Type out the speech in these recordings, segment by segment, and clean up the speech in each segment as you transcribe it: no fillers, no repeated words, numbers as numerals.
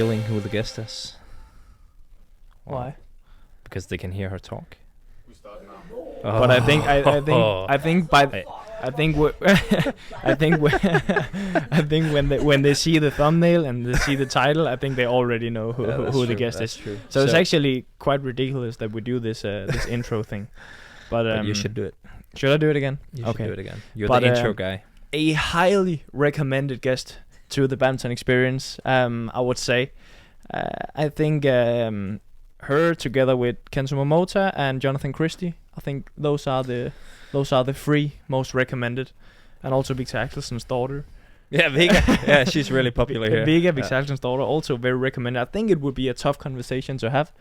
revealing who the guest is? Why? Because they can hear her talk. We start now. But I think when they see the thumbnail and they see the title, I think they already know who the guest is. True. So it's actually quite ridiculous that we do this this intro thing. But you should do it. Should I do it again? You should do it again. You're But, the intro guy. A highly recommended guest to the Badminton experience, I would say. I think her together with Kenzo Momota and Jonathan Christie, I think those are the three most recommended, and also Victor Axelsen's daughter. Yeah, Vega. Yeah, she's really popular here. Vega, Victor Axelsen's daughter, also very recommended. I think it would be a tough conversation to have.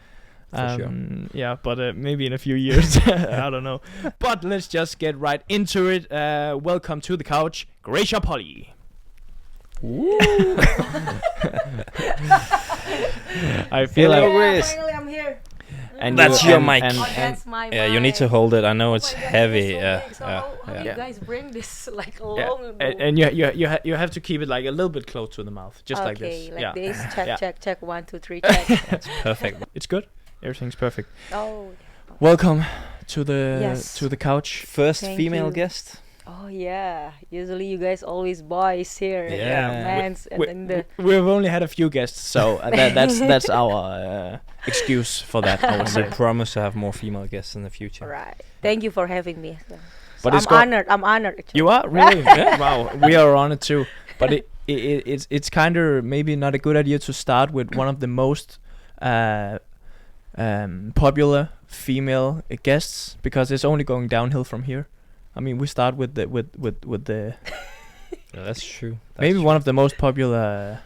For sure. Yeah, but maybe in a few years. I don't know. But let's just get right into it. Welcome to the couch, Greysia Polii. I feel Hello, like Grace. Finally, I'm here. and That's you- your and- mic. and- That's my Yeah, you need to mic. hold it. I know Oh it's my God, heavy. it's so big. So Yeah. how Yeah. you guys bring this like Yeah, long ago? and you have to keep it like a little bit close to the mouth, just like this. Like Yeah, this. Check, Yeah. check. 1, 2, 3, check. That's perfect. it's good. Everything's perfect. Oh. Welcome to the Yes. couch. First Thank female you. guest. Oh yeah. Usually you guys always boys here. Yeah. Mans and then the. We've only had a few guests, so that's our excuse for that. I would And we say. promise to have more female guests in the future. Right. Thank you for having me. So But I'm it's got- honored. I'm honored. Actually. You are really wow. We are on it too. But it's kind of maybe not a good idea to start with one of the most popular female guests, because it's only going downhill from here. I mean, we start with the Yeah, that's true. maybe one of the most popular.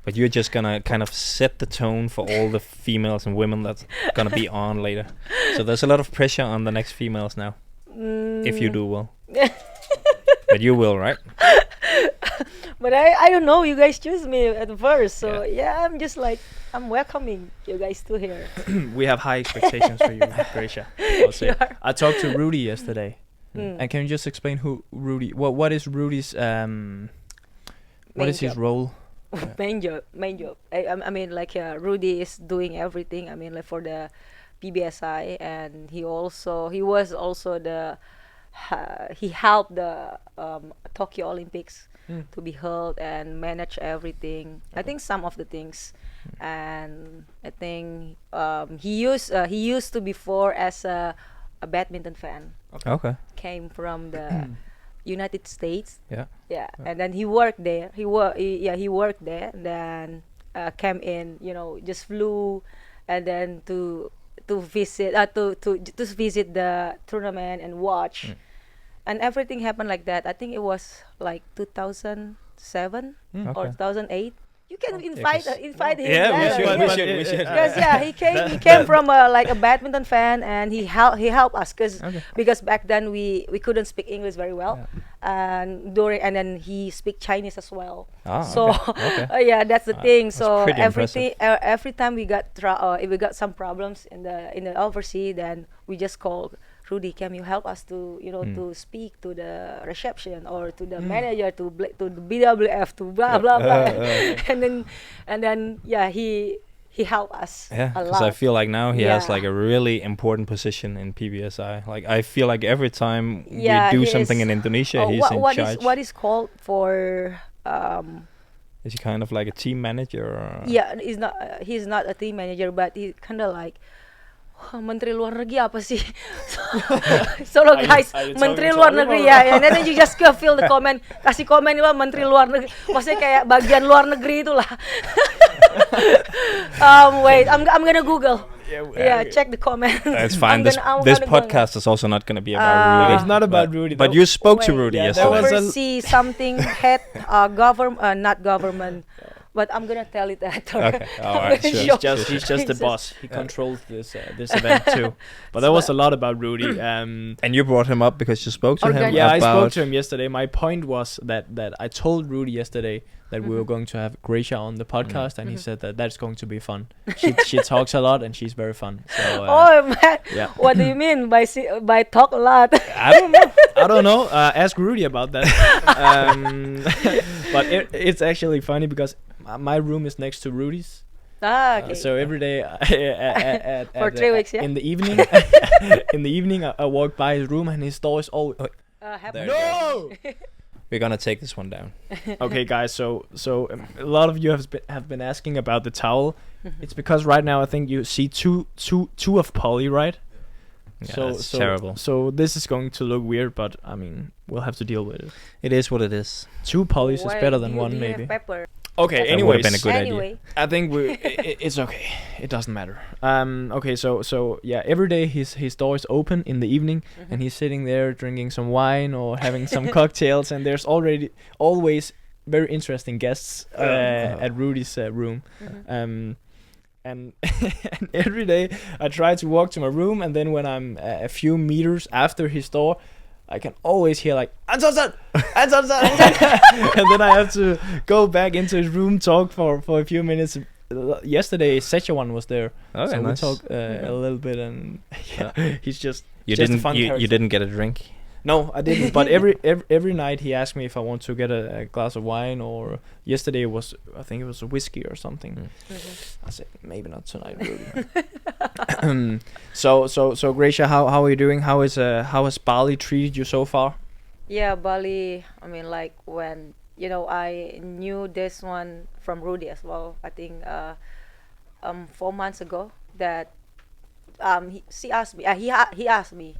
But you're just gonna kind of set the tone for all the females and women that's gonna be on later. So there's a lot of pressure on the next females now. If you do well. But you will, right? But I don't know. You guys choose me at first, so yeah, I'm just like I'm welcoming you guys to here. We have high expectations for you, Greysia. I'll say. You are. I talked to Rudi yesterday, Mm. and can you just explain who Rudi? What is Rudi's what is his job. role? Main job. I mean, like Rudi is doing everything. I mean, like for the PBSI, and he was also the he helped the Tokyo Olympics to be held and manage everything. I think some of the things, and I think he used to before as a badminton fan. Okay. Came from the United States. Yeah. Yeah, and then he worked there. He worked there. Then came in, just flew, and then to visit to visit the tournament and watch, and everything happened like that. I think it was like 2007 or Okay. 2008. You can Yeah, invite 'cause- him. Yeah, we there. should. Yeah. We should. Because he came from like a badminton fan, and he helped us because back then we couldn't speak English very well, and then he speak Chinese as well. Ah, So okay. yeah, that's the thing. that's So pretty everything every time we got if we got some problems in the overseas, then we just call Rudi, can you help us to to speak to the reception or to the manager to the BWF to blah blah blah, and then yeah, he helped us Yeah, a because I lot. feel like now he has Yeah. like a really important position in PBSI. Like I feel like every time Yeah, we do he something is- in Indonesia, he's in what charge. what is called for Is he kind of like a team manager? Or? yeah, he's not a team manager, but he kind of like Menteri Luar Negeri apa sih? So look, guys, are you Menteri talking Luar to Negeri him or- ya, and then you just go fill the comment, kasih komen lah Menteri Luar Negeri, maksudnya kayak bagian luar negeri itulah. Wait, I'm gonna Google. Yeah, check the comment. That's fine. I'm This gonna go- podcast is also not going to be about Rudi. It's not about Rudi. But though. you spoke to Wait, Rudi yeah, there yesterday. was a- Oversee something head not government, but I'm gonna tell it after. Okay, all I'm right, gonna sure. show- He's just the Jesus. boss. He controls this event too. But there was a lot about Rudi. And you brought him up because you spoke to him Organic. Yeah, I about... spoke to him yesterday. My point was that I told Rudi yesterday that we were going to have Greysia on the podcast, and he said that that's going to be fun. She talks a lot, and she's very fun. So Oh man, yeah. what do you mean by talk a lot? I don't know. I don't know. Ask Rudi about that. But it's actually funny because my room is next to Rudi's, Okay. So every day For 3 weeks, yeah. in the evening, I walk by his room and his door is always. Happy. There No. We're gonna take this one down. Okay, guys. So a lot of you have been asking about the towel. It's because right now I think you see two of Polly, right? Yeah, so that's terrible. So this is going to look weird, but I mean we'll have to deal with it. It is what it is. 2 Pollys is Why better do than you- one, do you have maybe. pepper? Okay. That would've Anyways, been a good idea. Anyway, I think it's okay. It doesn't matter. Okay, so yeah, every day his door is open in the evening, and he's sitting there drinking some wine or having some cocktails, and there's always very interesting guests at Rudi's room. And every day I try to walk to my room, and then when I'm a few meters after his door, I can always hear like Antonsen, Antonsen, and then I have to go back into his room, talk for a few minutes. Yesterday, Sechawan was there, Okay, so nice. we talked a little bit, and he's just You just a didn't. fun You character. didn't get a drink. No, I didn't. But every night he asked me if I want to get a glass of wine, or yesterday I think it was a whiskey or something. I said maybe not tonight, Rudy. So Greysia, how are you doing? How has Bali treated you so far? yeah, Bali. I mean, like when I knew this one from Rudi as well. I think 4 months ago that she asked me. He asked me,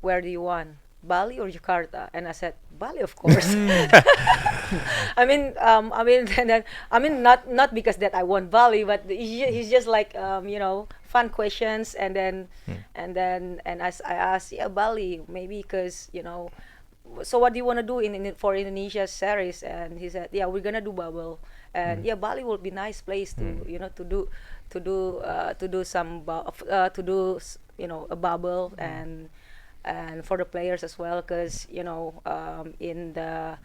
where do you want, Bali or Jakarta? And I said Bali, of course. I mean, and then, not because that I want Bali, but he's just like fun questions, and then I asked, yeah, Bali, maybe because so what do you want to do for Indonesia series? And he said, yeah, we're gonna do bubble, and yeah, Bali will be nice place to to do some a bubble, and for the players as well, because in the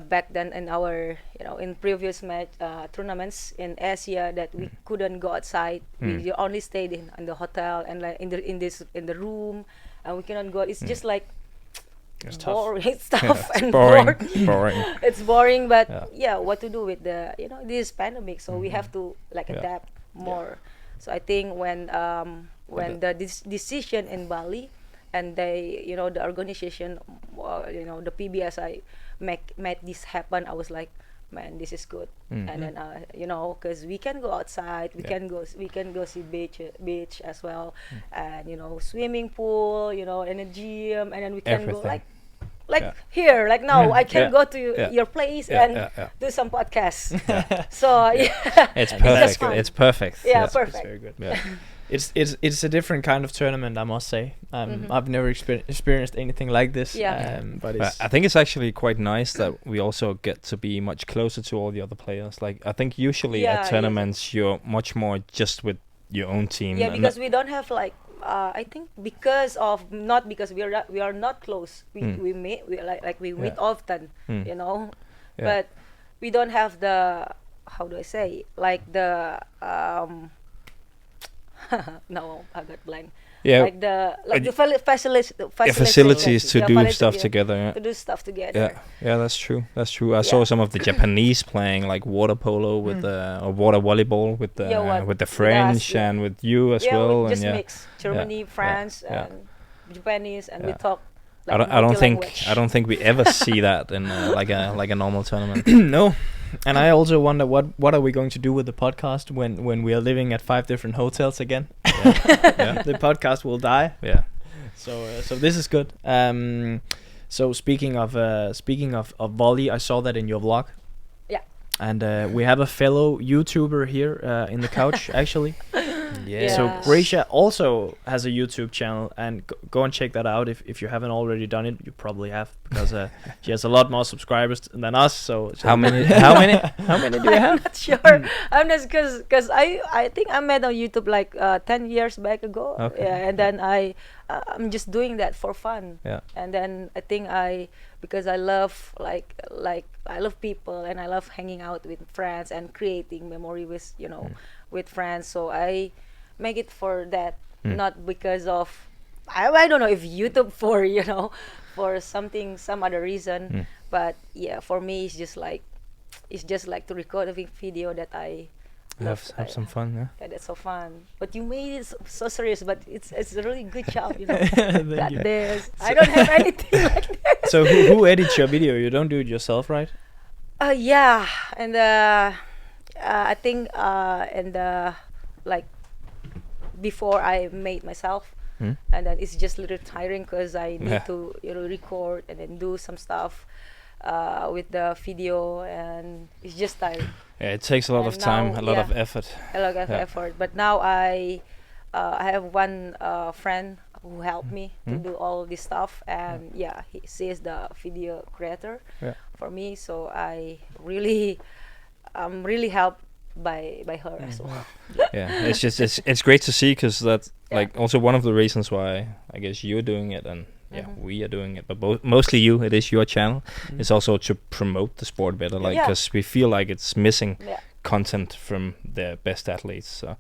back then in our in previous match tournaments in Asia that we couldn't go outside. We only stayed in the hotel and like in the room, and we cannot go. It's just like It's tough. boring stuff and boring. bored. Boring. It's boring, but Yeah. what to do with the this pandemic? So we have to like adapt more. So I think when the decision in Bali, and they the organization the PBSI made this happen, I was like, man, this is good. And then because we can go outside, we can go see beach as well, and swimming pool, in a gym, and then we can go Everything. like here, like now I can go to your place and yeah. do some podcasts. So It's just perfect. fun. It's perfect. Yeah, It's perfect. very good. Yeah. It's a different kind of tournament, I must say. I've never experienced anything like this. Yeah. But But it's I think it's actually quite nice that we also get to be much closer to all the other players. Like I think usually Yeah, at tournaments you're much more just with your own team. Yeah, and because we don't have like I think because we are not close. We meet we meet often, Yeah. but we don't have the, how do I say, like the no, I got blank. Yeah. Like the facilities to Yeah, do facility- stuff yeah, together. Yeah. to do stuff together. Yeah, that's true. That's true. I saw some of the Japanese playing like water polo with the or water volleyball with the with the French yeah. and with you as Yeah, well. we just and mix Germany, France, yeah. and Japanese, and we Yeah. talk. I don't think we ever see that in like a normal tournament. no. And I also wonder what are we going to do with the podcast when we are living at 5 different hotels again? Yeah. The podcast will die. Yeah. So this is good. So speaking of volley, I saw that in your vlog. Yeah. And we have a fellow YouTuber here in the couch actually. Yeah. So Yeah. Greysia also has a YouTube channel, and go and check that out if you haven't already done it. You probably have, because she has a lot more subscribers than us. So How many do you have? I'm not sure. I'm just because I think I met on YouTube like 10 years back ago. Okay. Yeah, and then I'm just doing that for fun. Yeah. And then I think because I love like I love people, and I love hanging out with friends and creating memory with with friends. So I make it for that, not because of I don't know if YouTube for for some other reason. But yeah, for me it's just like to record a video that I Have some fun, yeah. Yeah, that's so fun. But you made it so serious. But it's a really good job, you know. Thank you. This. I don't have anything like that. So who edits your video? You don't do it yourself, right? Yeah, and I think and like before I made myself, and then it's just a little tiring because I need to record and then do some stuff with the video, and it's just tiring. Yeah, it takes a lot of time, a lot of effort. A lot of effort. But now I have one friend who helped me to do all this stuff, and she is the video creator for me. So I'm really helped by her as well. Yeah, it's great to see, because that's like also one of the reasons why I guess you're doing it, and we are doing it, but mostly you. It is your channel. It's also to promote the sport better, like because we feel like it's missing content from the best athletes. So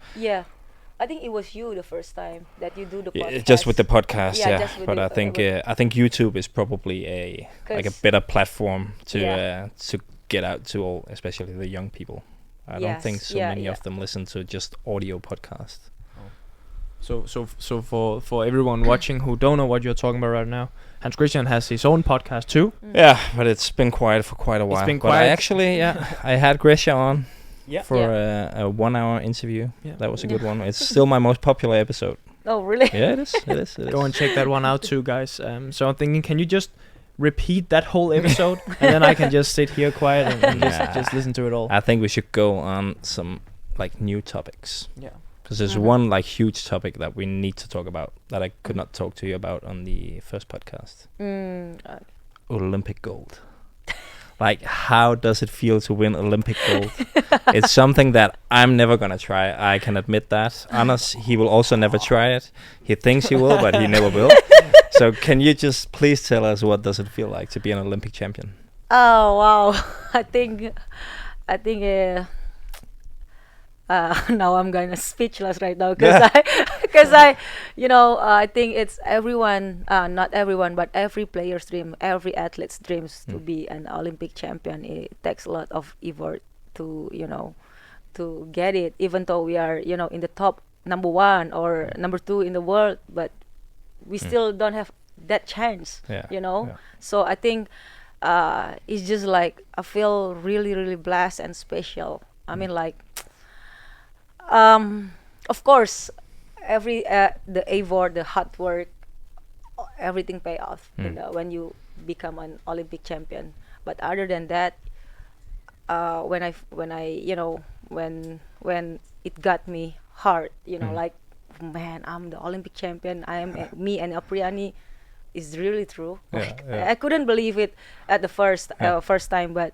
I think it was you the first time that you do the podcast. Just with the podcast, just with but I think YouTube is probably a better platform to get out to all, especially the young people. I don't think so many of them listen to just audio podcasts. So for everyone watching who don't know what you're talking about right now, Hans Christian has his own podcast too. Yeah, but it's been quiet for quite a while. It's been but quiet. I actually, I had Greysia on for a 1 hour interview. Yeah. That was a good one. It's still my most popular episode. Oh, really? Yeah, it is. It is. Go and check that one out too, guys. So I'm thinking, can you just repeat that whole episode, and then I can just sit here quiet and just listen to it all? I think we should go on some like new topics. Yeah. Because there's one like huge topic that we need to talk about that I could not talk to you about on the first podcast. Olympic gold. Like, how does it feel to win Olympic gold? It's something that I'm never gonna try. I can admit that. Anders, he will also never try it. He thinks he will, but he never will. So can you just please tell us, what does it feel like to be an Olympic champion? Oh wow! I think now I'm kind of speechless right now because I think it's everyone, not everyone, but every player's dream, every athlete's dreams to be an Olympic champion. It takes a lot of effort to to get it, even though we are in the top number 1 or number 2 in the world, but we still don't have that chance. So I think it's just like I feel really, really blessed and special. I mean, like, of course, every the effort, the hard work, everything pay off. When you become an Olympic champion. But other than that, when it got me hard, like, man, I'm the Olympic champion. I am me and Apriani. Is really true. I couldn't believe it at the first time, but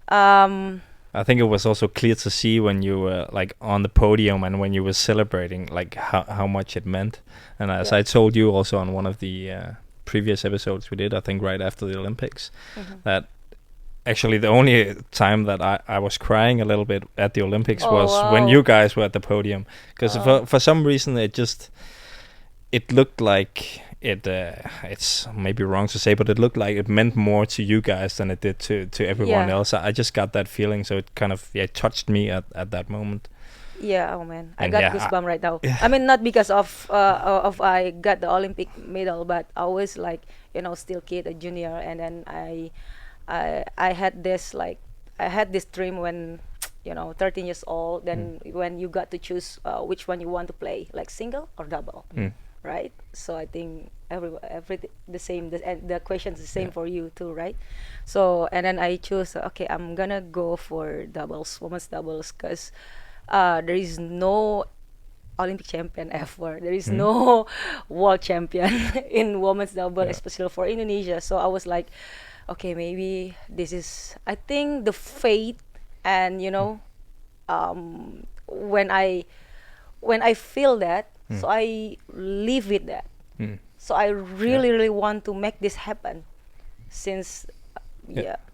I think it was also clear to see when you were like on the podium and when you were celebrating, like how much it meant. And as I told you also on one of the previous episodes we did, I think right after the Olympics, that actually the only time that I was crying a little bit at the Olympics was when you guys were at the podium, because for some reason it looked like it's maybe wrong to say, but it looked like it meant more to you guys than it did to everyone else. I just got that feeling, so it kind of touched me at that moment. Yeah, oh man, I got goosebumps right now. I mean, not because of I got the Olympic medal, but I was like still kid, a junior, and then I had this dream when 13 years old. Then when you got to choose which one you want to play, like single or double. Right, so I think everything the same. The question's the same for you too, right? So and then I choose. Okay, I'm gonna go for doubles, women's doubles, because there is no Olympic champion ever. There is no world champion in women's double, especially for Indonesia. So I was like, okay, maybe this is. I think the fate, and when I feel that. So I live with that. So I really want to make this happen since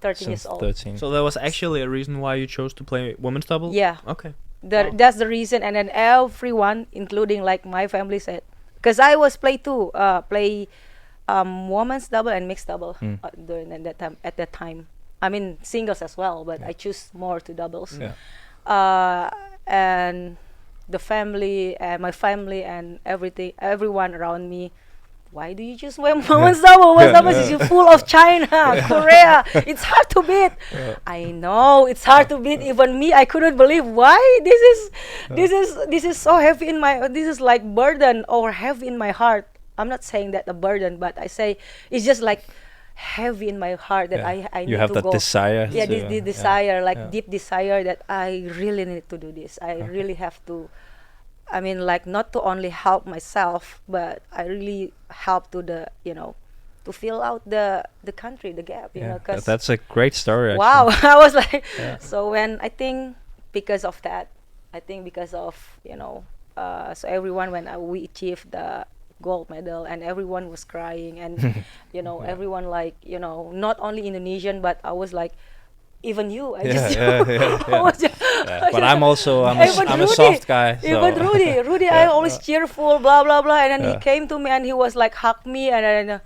13 years old. 13. So there was actually a reason why you chose to play women's double? Yeah. Okay. That's the reason. And then everyone, including like my family, said, because I was play women's double and mixed double during that time. At that time, I mean singles as well, but I choose more to doubles. and the family and my family and everyone around me. Why do you choose Westama is full of China, Korea? It's hard to beat. I know it's hard to beat. Even me, I couldn't believe why this is so heavy in my. This is like burden or heavy in my heart. I'm not saying that a burden, but I say it's just like heavy in my heart that I need you have to that go. desire. Yeah, this desire, like deep desire that I really need to do this. I really have to. I mean, like not to only help myself, but I really help to the to fill out the country, the gap. You know, because that's a great story. Actually. Wow, I was like, so when I think because of that, because of so everyone when we achieved the gold medal and everyone was crying and everyone like not only Indonesian but I was like. Even you, I just. But I'm a soft guy. So. Even Rudi, I always cheerful, blah blah blah, and then he came to me and he was like hug me, and then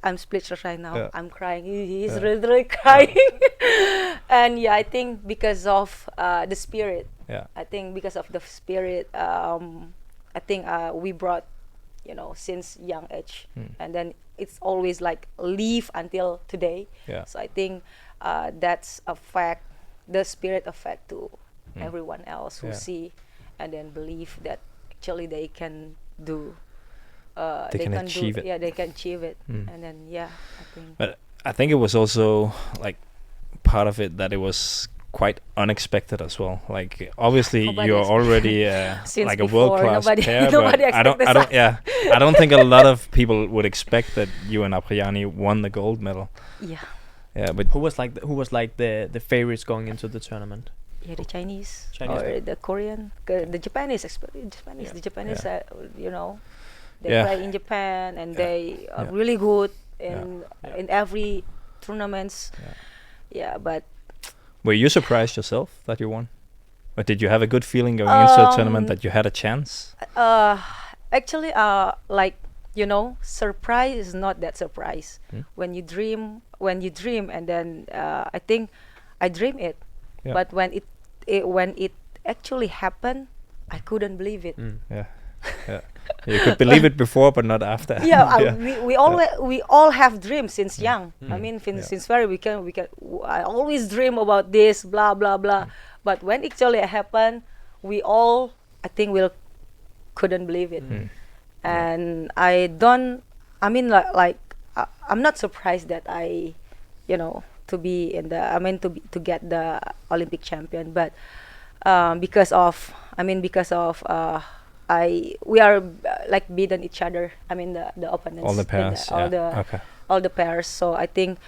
I'm speechless right now. I'm crying. He's really crying, and I think because of the spirit. I think because of the spirit, I think we brought, since young age, and then it's always like live until today. So I think. That's affect the spirit effect to everyone else who see and then believe that actually they can do they can achieve it. Yeah, they can achieve it. And then I think but I think it was also like part of it that it was quite unexpected as well. Like obviously you're already like a world-class player, but I don't think a lot of people would expect that you and Apriyani won the gold medal. Yeah, but who was like the favorites going into the tournament? Yeah, the Chinese or the Korean, the Japanese. The Japanese, they play in Japan and they are really good in every tournaments. But were you surprised yourself that you won, or did you have a good feeling going into a tournament that you had a chance? Actually, surprise is not that surprise. When you dream and then I think I dream it, but when it actually happened, I couldn't believe it. You could believe it before, but not after. We all have dreams since young. I mean, since very we can. I always dream about this, blah blah blah. But when actually it happened, we all couldn't believe it. And I don't. I mean, like I'm not surprised that I, to be in the. I mean, to get the Olympic champion, but because of we are like beating each other. I mean the opponents. All the pairs. All the pairs. So I think.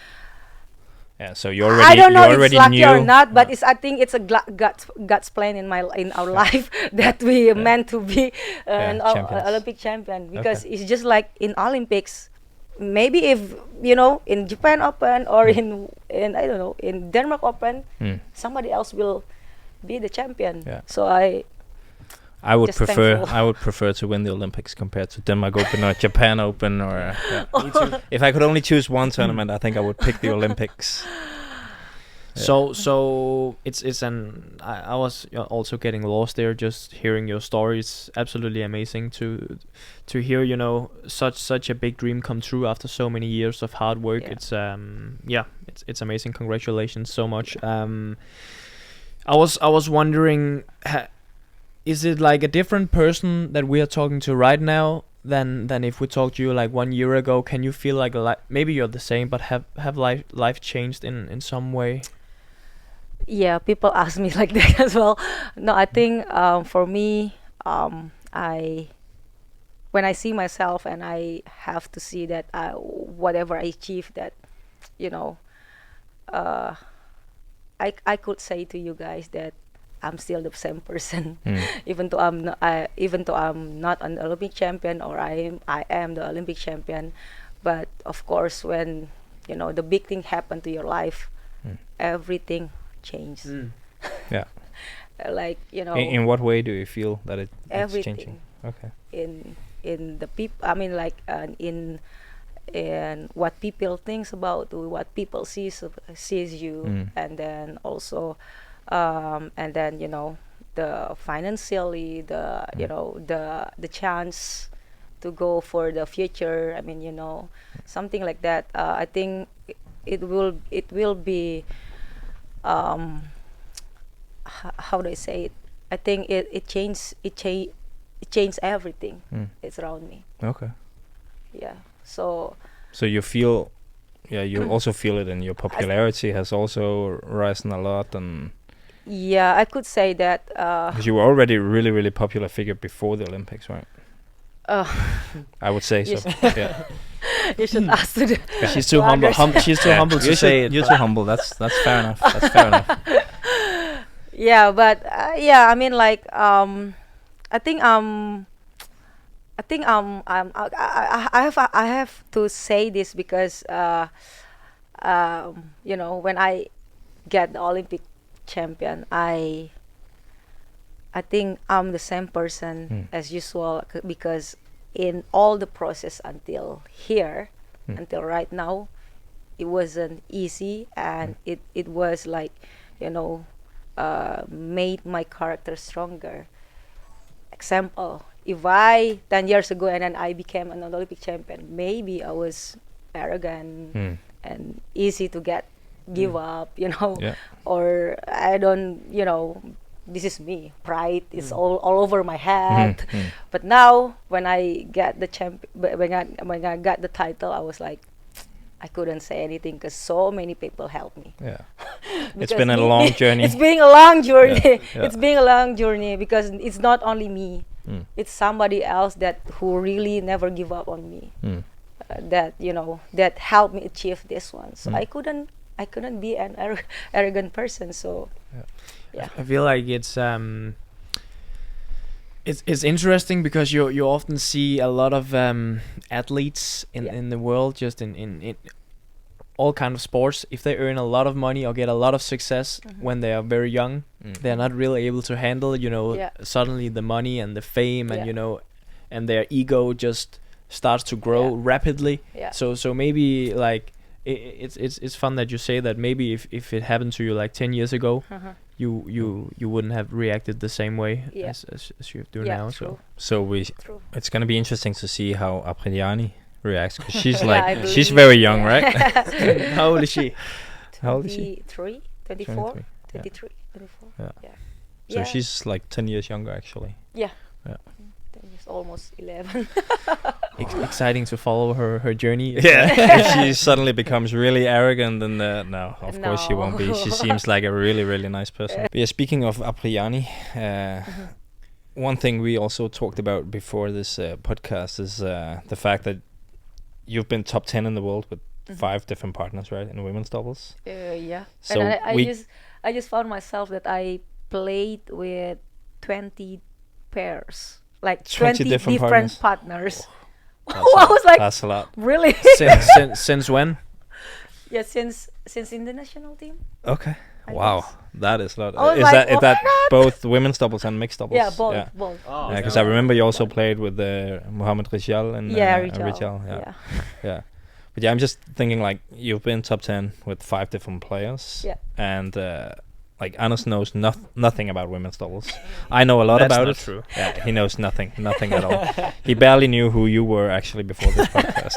Yeah. So you already. I don't know if it's lucky knew. or not, but I think it's a God's plan in our life that we meant to be an Olympic champion, because it's just like in Olympics. Maybe if in Japan Open or in I don't know, in Denmark Open, somebody else will be the champion. So I would prefer to win the Olympics compared to Denmark Open or Japan Open or Me too. If I could only choose one tournament, I think I would pick the Olympics. So it's I was also getting lost there just hearing your stories. Absolutely amazing to hear such a big dream come true after so many years of hard work. It's it's amazing. Congratulations so much. I was wondering, is it like a different person that we are talking to right now than if we talked to you like 1 year ago? Can you feel like maybe you're the same, but have life changed in some way? Yeah, people ask me like that as well. No, I think for me, when I see myself and I have to see that whatever I achieve, that I could say to you guys that I'm still the same person, even though I'm not an Olympic champion, or I am the Olympic champion. But of course, when the big thing happened to your life, everything changed. Yeah. Like In what way do you feel that it's everything changing? Okay. In the people. I mean, like in what people thinks about, what people sees you, and then also. And then the financially, the you know, the chance to go for the future. I mean, you know, something like that. I think it will be how do I say it? I think it changed everything. It's around me. Okay. Yeah. So So you feel, yeah, you also feel it, and your popularity has also risen a lot, and yeah, I could say that. because you were already a really, really popular figure before the Olympics, right? I would say so. Yes. Yeah. You should ask to the She's too humble. others. She's too humble to say it. You're too humble. That's fair enough. That's fair enough. Yeah, but yeah, I mean, like, I think I have to say this because you know, when I get the Olympic champion, I think I'm the same person as usual, because in all the process until here, until right now, it wasn't easy, and it was like, you know, made my character stronger. Example, if I 10 years ago and then I became an Olympic champion, maybe I was arrogant and easy to give up, you know, or I don't, you know, this is me. Pride is all over my head. But now, when I get the when I got the title, I was like, I couldn't say anything because so many people helped me. Yeah. It's been a long journey. It's been a long journey. Yeah. It's been a long journey because it's not only me. It's somebody else who really never give up on me. That, you know, that helped me achieve this one. So I couldn't be an arrogant person. So yeah. I feel like it's interesting because you often see a lot of athletes in the world, just in all kind of sports. If they earn a lot of money or get a lot of success when they are very young, they're not really able to handle, you know, suddenly the money and the fame and, you know, and their ego just starts to grow rapidly. So maybe like it's fun that you say that. Maybe if it happened to you like 10 years ago, you wouldn't have reacted the same way as you do now. True. So it's gonna be interesting to see how Apriliani reacts, because she's I like, she's believe- very young, right? How old is she? How old is she? 23, 24, 23, yeah. 23, 24. Yeah. Yeah. So Yeah. she's like 10 years younger, actually. Yeah. Yeah. It's almost 11. Exciting to follow her journey. If she suddenly becomes really arrogant, then no, of course she won't be. She No. seems like a really, really nice person. But yeah, speaking of Apriliani, one thing we also talked about before this podcast is the fact that you've been top 10 in the world with 5 different partners, right, in women's doubles. Yeah. So and we- I just found myself that I played with 20 pairs, like 20 20 different different partners. That's I was like, that's a lot. really? Since when? Yeah, since Indonesian team. Okay. I Wow, guess. that is a lot. I was Is like, that oh my God. both women's doubles and mixed doubles? Yeah, both. Yeah. Both. Oh, Because I remember you also played with Mohammed Rijal and Rijal. Rijal, Yeah. yeah. But yeah, I'm just thinking, like, you've been top 10 with 5 different players. Yeah. And like, Anders knows nothing about women's doubles. I know a lot That's about not it. true. Yeah, he knows nothing at all. He barely knew who you were actually before this podcast.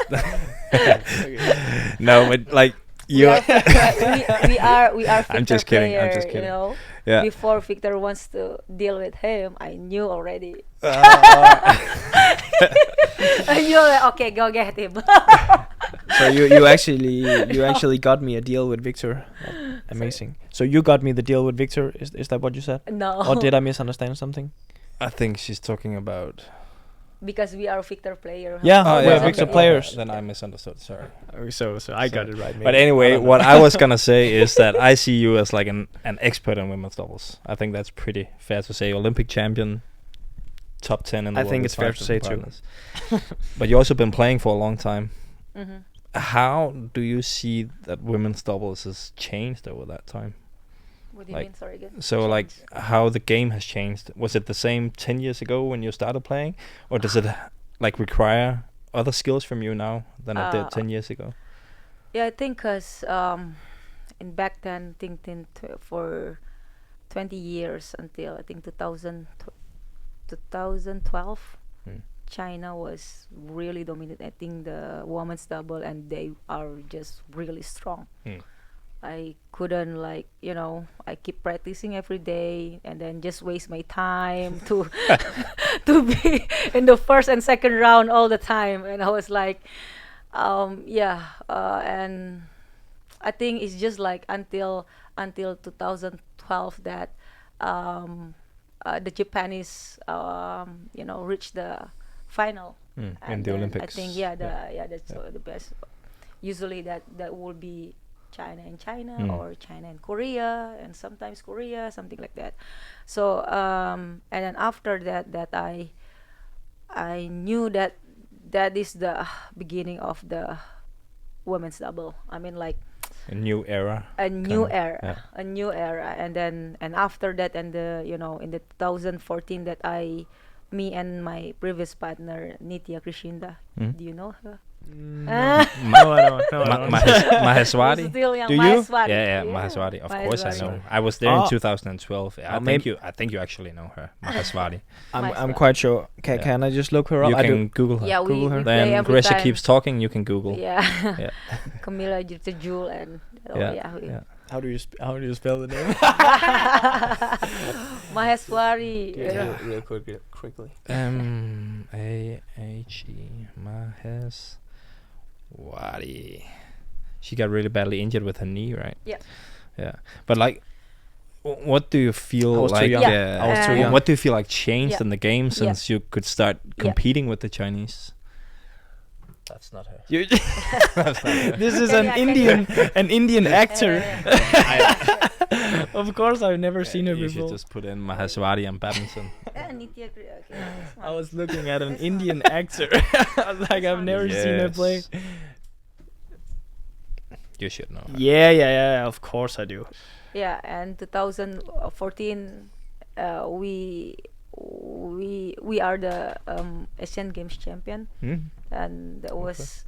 No, but like, We are Victor I'm just kidding, I'm player, just kidding. You know, Yeah. before Victor wants to deal with him, I knew already. I knew that, okay, go get him. So you actually got me a deal with Victor. Amazing. So you got me the deal with Victor. Is that what you said? No. Or did I misunderstand something? I think she's talking about... Because we are Victor player. Yeah, Oh, we're yeah, Victor okay. players. Then I misunderstood, sorry. So I got it right. But anyway, what I was gonna say is that I see you as like an expert in women's doubles. I think that's pretty fair to say. Olympic champion, top 10 in the I world. think with it's fair 5 to say different too. partners. But you also been playing for a long time. Mm-hmm. How do you see that women's doubles has changed over that time? What do you Like, mean? Sorry again. So like how the game has changed. Was it the same 10 years ago when you started playing, or does it like require other skills from you now than it did 10 years ago? Yeah, I think because in back then, for 20 years until I think 2012. Mm. China was really dominating the women's double, and they are just really strong. Mm. I couldn't I keep practicing every day and then just waste my time to to be in the first and second round all the time, and I was like, and I think it's just like until 2012 that the Japanese reached the final. In And the then Olympics. I think that's the best. Usually that will be China and China, or China and Korea, and sometimes Korea, something like that. So and then after that I knew that is the beginning of the women's double. I mean, like A new era. a new era, yeah. a new era. And after that, and in the 2014 that me and my previous partner Nitya Krishinda, do you know her? No, I don't. No, I don't. Maheswari. Still young, Do you? Maheswari. Yeah, Maheswari. Of course I know. Maheswari. I was there Oh. in 2012. I maybe- think you actually know her, Maheswari. I'm Maheswari. quite sure. Yeah. Can I just look her up? You I can Google her. Yeah, we Google her. play Then every Greysia time. keeps talking. You can Google. Yeah. Yeah. Camila Jul and Yeah. How do you spell the name? Maheswari. Real quickly. Ahe Maheswari. She got really badly injured with her knee, right? Yeah. Yeah. But like, what do you feel I was too like? young. Yeah. I was too young. What do you feel like changed Yeah. in the game since you could start competing with the Chinese? That's not her. This is an Indian actor. Of course, I've never seen her You should before. just put in Maheswari and Badminton. Nitya okay. I was looking at an Indian actor. I was like, I've never seen her play. Yes. You should know her. Yeah. Of course I do. Yeah, and 2014, we are the Asian Games champion, and that was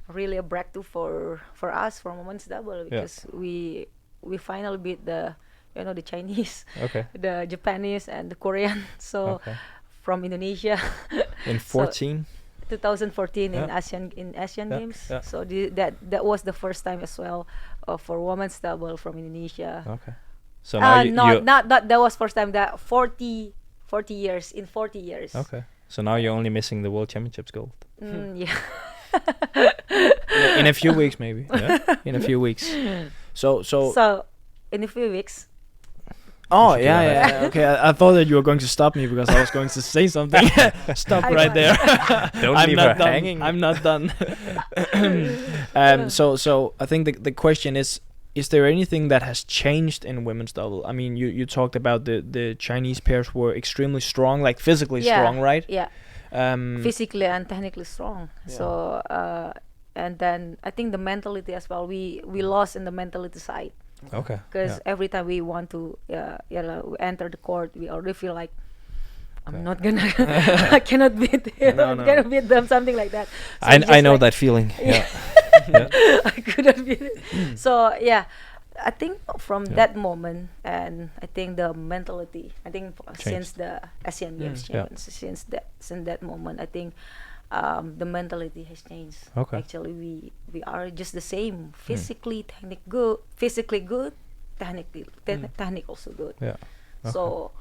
really a breakthrough for us for women's double, because we finally beat the Chinese, Okay. the Japanese, and the Korean. So from Indonesia. In 14. 2014 Yeah. in Asian Yeah, Games. yeah. So that was the first time as well for women's double from Indonesia. Okay. So now Not that was first time, that 40 years, in 40 years. Okay. So now you're only missing the World Championships gold. Yeah. In a few weeks, maybe. Yeah. In a few weeks. So. So in a few weeks. Oh should do yeah. Okay, I thought that you were going to stop me because I was going to say something. Stop I right know. there. Don't I'm leave not her done. hanging. I'm not done. So I think the question is there anything that has changed in women's double? I mean, you talked about the Chinese pairs were extremely strong, like physically strong, right? Yeah. Um, Physically and technically strong. Yeah. So and then I think the mentality as well. We lost in the mentality side. Okay. Because every time we want to enter the court, we already feel like I'm not gonna I cannot beat him. No, I'm no. gonna beat them, something like that. So it's I just know like, that feeling. Yeah. I couldn't beat it. So yeah, I think from that moment, and I think the mentality, I think since the Asian Games champions, since that moment, I think the mentality has changed. Okay. Actually, we are just the same. Physically good, technique also good. Yeah. So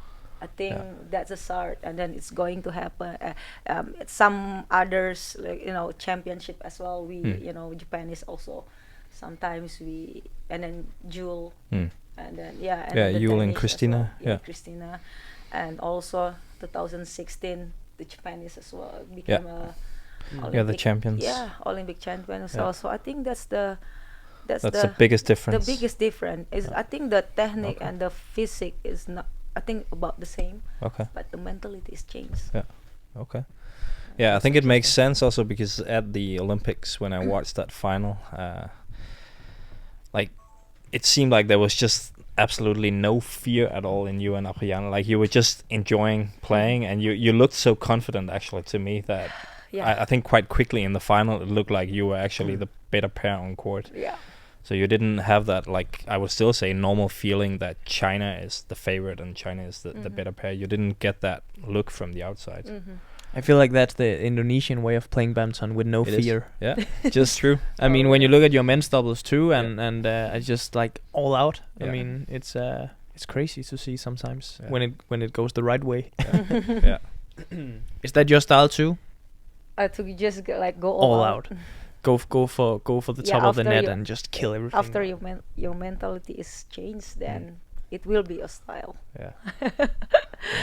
I think that's a start, and then it's going to happen. Some others, like championship as well. We Japanese also. Sometimes and then Jewel, and then and then the Yul and Danish as Christina. well. Yeah. Christina, and also 2016 the Japanese as well became the Olympic, champions. Yeah, Olympic champion as Yeah. well. So I think that's the biggest difference. The biggest difference is I think the technique and the physique is not. I think about the same. Okay. But the mentality is changed. Yeah. Okay. Yeah, I think it makes sense also because at the Olympics when I watched that final, like it seemed like there was just absolutely no fear at all in you and Apriana. Like you were just enjoying playing, and you looked so confident actually to me that I think quite quickly in the final it looked like you were actually the better pair on court. Yeah. So you didn't have that, like, I would still say, normal feeling that China is the favorite and China is the better pair. You didn't get that look from the outside. I feel like that's the Indonesian way of playing badminton with no It is. fear. Yeah, Just true. I mean, when you look at your men's doubles too, and I just like all out. I Yeah. mean, it's crazy to see sometimes Yeah. when it goes the right way. Yeah. Is that your style too? To just go All out. Go for the Yeah, top of the after net you- and just kill everything. After your mentality is changed, then it will be a style. Yeah. Yeah,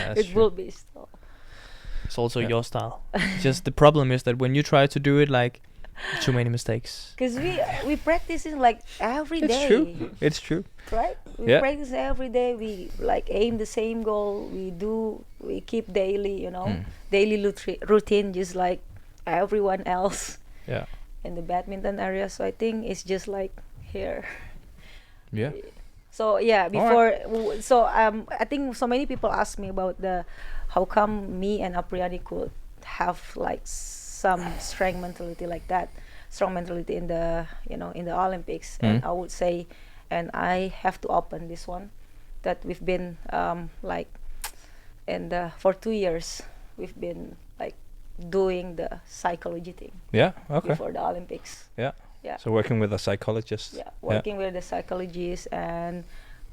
that's It true. will be style. It's also Yeah. your style. Just the problem is that when you try to do it, like too many mistakes. Because we practicing like every day. It's true. It's true. Right? We Yeah. practice every day. We like aim the same goal. We keep daily, daily routine, just like everyone else Yeah. in the badminton area. So I think it's just like here. Yeah. So yeah, before I think so many people ask me about how come me and Apriani could have like some strong mentality like that, strong mentality in the in the Olympics. And I would say, and I have to open this one, that we've been like for 2 years we've been like doing the psychology thing Yeah. Okay. before the Olympics. Yeah. Yeah. So working with a psychologist. Yeah, working with the psychologists, and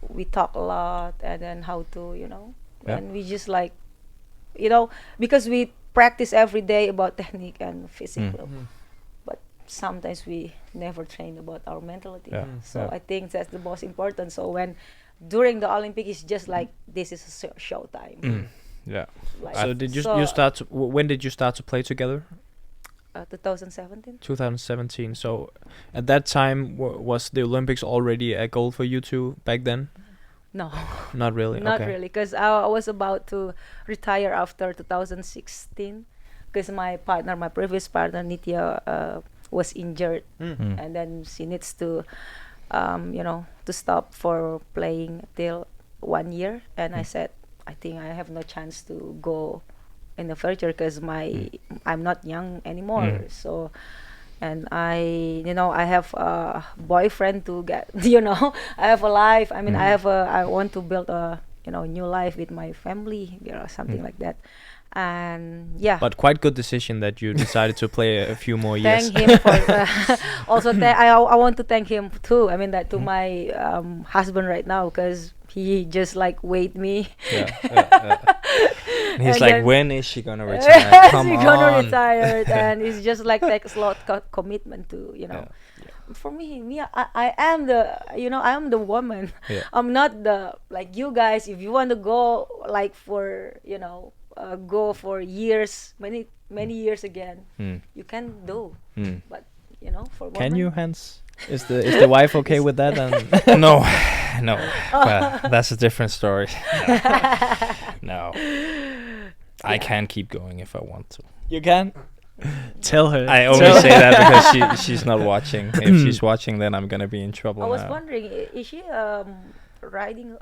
we talk a lot, and then how to Yeah. and we just like because we practice every day about technique and physical, but sometimes we never train about our mentality. Yeah. So Yeah. I think that's the most important. So when during the Olympic, it's just like this is a show time. Yeah. Like, So did you start to, when did you start to play together? 2017. 2017. So at that time was the Olympics already a goal for you two back then? No. Not really. Not okay. really, because I was about to retire after 2016, because my previous partner Nitya was injured, and then she needs to to stop for playing till 1 year, and I said I think I have no chance to go in the future because I'm not young anymore. So, and I have a boyfriend to get, I have a life. I mean, I want to build a, new life with my family, something like that. And yeah. But quite good decision that you decided to play a few more years. Thank him for also. I want to thank him too. I mean that to my husband right now, because he just like wait me. And he's And like, then- when is she gonna retire? Come She's on. gonna retire, and it's just like takes a lot commitment to For me, I am the I am the woman. Yeah. I'm not the like you guys. If you want to go like for go for years, many years again, you can do. But for women, Can you, Hans? Is the wife okay with that? And No. Well, that's a different story. No. I can keep going if I want to. you can tell her. I only say that because she's not watching. If she's watching, then I'm gonna be in trouble. I was now. wondering, is she riding?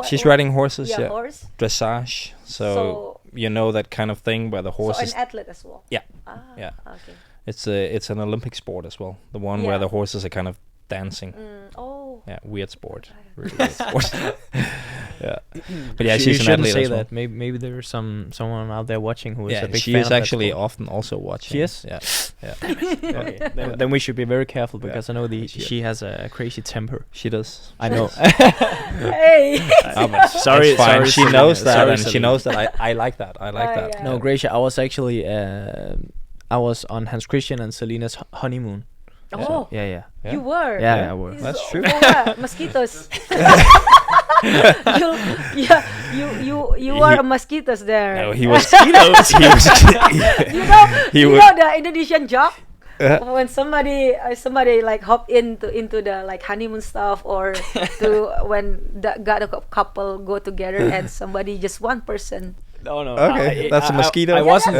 She's riding horses, yeah. Horse. Dressage. So that kind of thing where the So horses. an athlete as well. Yeah. Ah, Yeah. Okay. It's an Olympic sport as well. The one where Yeah. the horses are kind of dancing. Oh. Yeah, weird sport. Really weird sport. Yeah. But yeah, You she's an shouldn't athlete say as well. that. Maybe there's someone out there watching who is Yeah, a big she fan is of that actually sport. often also watching. She is? Yeah. Okay, then we should be very careful because I know Yeah. she has a crazy temper. She does. I know. Hey. Sorry, it's fine. sorry, She Selena. knows that, Sorry, and she Selena. knows that I like that. I like that. Yeah. No, Greysia, I was actually I was on Hans Christian and Selena's honeymoon. Oh. Yeah. Yeah. You were. Yeah, I were. Is- That's true. for what? Mosquitoes. you were a mosquitoes there. No, he was. he was. You know the Indonesian joke Uh, when somebody like hop into the like honeymoon stuff, or to when got a couple go together and somebody just one person. No. Okay, that's a mosquito. I wasn't.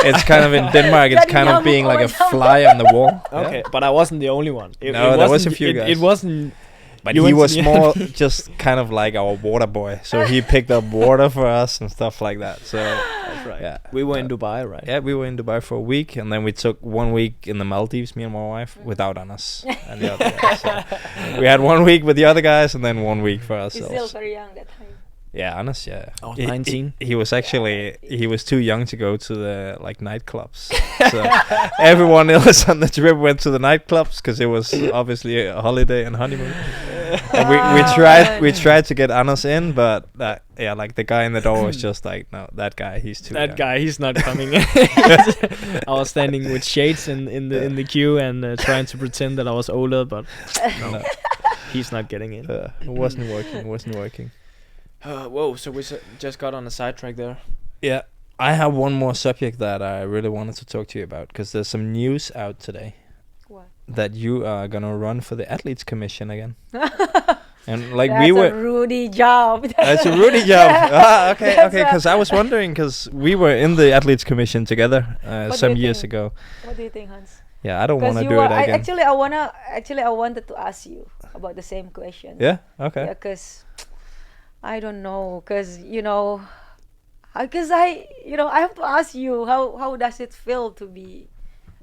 It's kind of in Denmark. It's kind of being like a fly on the wall. Okay, but I wasn't the only one. No, there was a wasn't- few guys. It wasn't. But You he went was to- more just kind of like our water boy. So he picked up water for us and stuff like that. So Right. Yeah. We were in Dubai, right? Yeah, we were in Dubai for a week, and then we took 1 week in the Maldives, me and my wife, without Anas and the other guys. So we had 1 week with the other guys, and then 1 week for You're ourselves. still very young that time. Yeah, Anas, yeah. I was He- 19. He was actually he was too young to go to the nightclubs. So everyone else on the trip went to the nightclubs because it was obviously a holiday and honeymoon. And we tried to get Anas in, but like the guy in the door was just like, no, that guy, he's too That young. guy, he's not coming in. I was standing with shades in the queue and trying to pretend that I was older, but no, he's not getting in. It wasn't working. Whoa! So we just got on a sidetrack there. Yeah, I have one more subject that I really wanted to talk to you about because there's some news out today What? that you are gonna run for the Athletes Commission again. And like That's we were, a Rudi job. it's a Rudi job. Okay, That's a- because I was wondering because we were in the Athletes Commission together What do some you years think? ago. What do you think, Hans? Yeah, I don't want to you do were, it again. I wanted to ask you about the same question. Yeah. Okay. Yeah, cause I don't know, cause I have to ask you how does it feel to be